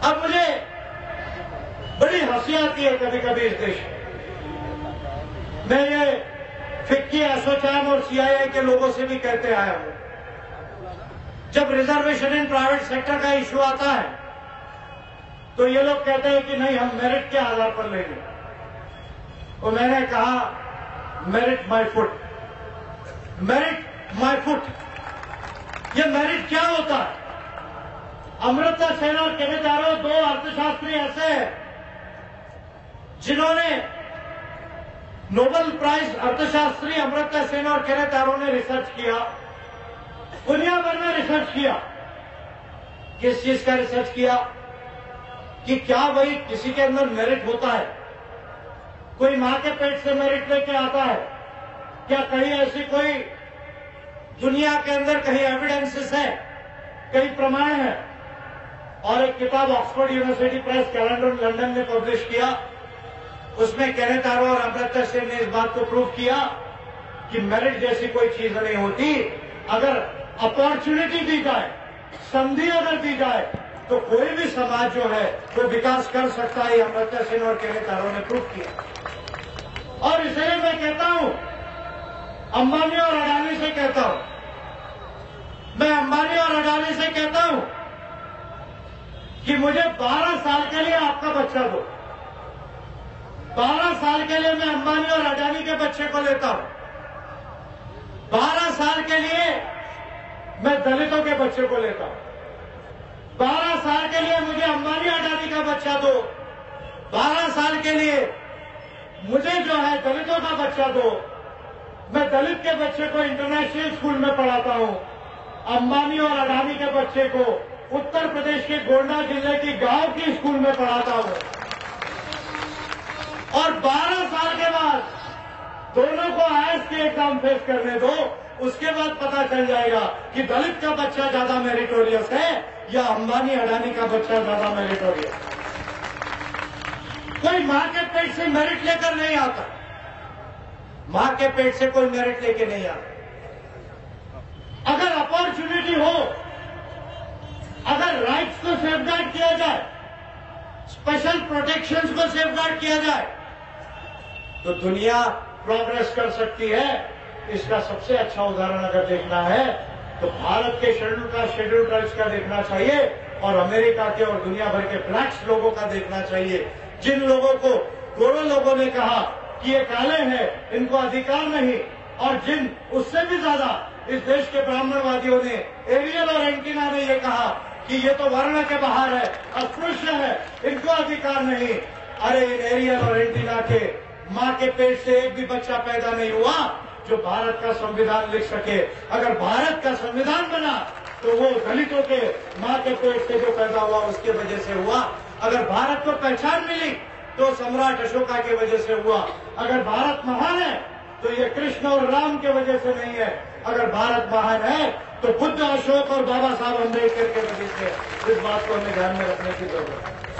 अब मुझे बड़ी हंसी आती है कभी कभी इस देश में। मैं ये फिक्की, एसोचैम और सीआईआई के लोगों से भी कहते आया हूं, जब रिजर्वेशन इन प्राइवेट सेक्टर का इश्यू आता है तो ये लोग कहते हैं कि नहीं, हम मेरिट के आधार पर लेंगे। तो मैंने कहा merit my foot, merit my foot. ये मेरिट क्या होता है? अमृता सेन और केनेथ एरो दो अर्थशास्त्री ऐसे हैं जिन्होंने नोबेल प्राइज अर्थशास्त्री अमर्त्य सेन और केनेथ एरो ने रिसर्च किया, दुनिया भर में रिसर्च किया। किस चीज का रिसर्च किया? कि क्या वही किसी के अंदर मेरिट होता है? कोई मां के पेट से मेरिट लेके आता है क्या? कहीं ऐसी कोई दुनिया के अंदर कहीं एविडेंसेस है, कई प्रमाण है? और एक किताब Oxford university press calendar London ने पब्लिश किया, उसमें केनेथ एरो और अमर्त्य सेन ने इस बात को प्रूव किया कि मेरिट जैसी कोई चीज नहीं होती। अगर अपॉर्चुनिटी दी जाए, संधि अगर दी जाए, तो कोई भी समाज जो है वो विकास कर सकता है। अमर्त्य सेन और केनेथ एरो ने प्रूव किया। और इसलिए मैं कहता हूं, अंबानी और अडानी से कहता हूं, मैं अंबानी और अडानी से कहता हूं कि मुझे 12 साल के लिए आपका बच्चा दो। 12 साल के लिए मैं अंबानी और अडानी के बच्चे को लेता हूं। 12 साल के लिए मैं दलितों के बच्चे को लेता हूं। 12 साल के लिए मुझे अंबानी अडानी का बच्चा दो। 12 साल के लिए मुझे जो है दलितों का बच्चा दो। मैं दलित के बच्चे को इंटरनेशनल स्कूल में पढ़ाता हूं। अंबानी और अडानी के बच्चे को उत्तर प्रदेश के गोंडा जिले की गांव की स्कूल में पढ़ाता हूं। और 12 साल के बाद दोनों को आईएएस के एग्जाम फेस करने दो। उसके बाद पता चल जाएगा कि दलित का बच्चा ज्यादा मेरिटोरियस है या अंबानी अडानी का बच्चा ज्यादा मेरिटोरियस है। कोई मां के पेट से मेरिट लेकर नहीं आता। मां के पेट से कोई मेरिट लेके नहीं आता। अगर अपॉर्चुनिटी हो, अगर राइट्स को सेफगार्ड किया जाए, स्पेशल प्रोटेक्शंस को सेफगार्ड किया जाए, तो दुनिया प्रोग्रेस कर सकती है। इसका सबसे अच्छा उदाहरण अगर देखना है तो भारत के शेड्यूल ट्राइब्स का देखना चाहिए और अमेरिका के और दुनिया भर के ब्लैक्स लोगों का देखना चाहिए, जिन लोगों को गोरे लोगों ने कहा कि ये काले हैं, इनको अधिकार नहीं, और जिन उससे भी ज्यादा इस देश के ब्राह्मणवादियों ने, एरियल और एंटीना ने ये कहा कि ये तो वर्ण के बाहर है, अस्पृश्य है, इनको अधिकार नहीं। अरे इन एरियल और एंटीना के मां के पेट से एक भी बच्चा पैदा नहीं हुआ जो भारत का संविधान लिख सके। अगर भारत का संविधान बना तो वो दलितों के मां के पेट से जो पैदा हुआ उसके वजह से हुआ। अगर भारत को पहचान मिली तो सम्राट अशोका की वजह से हुआ। अगर भारत महान है तो ये कृष्ण और राम के वजह से नहीं है। अगर भारत महान है तो बुद्ध, अशोक और बाबा साहब अम्बेडकर के वजह से। इस बात को हमें ध्यान में रखने की जरूरत है।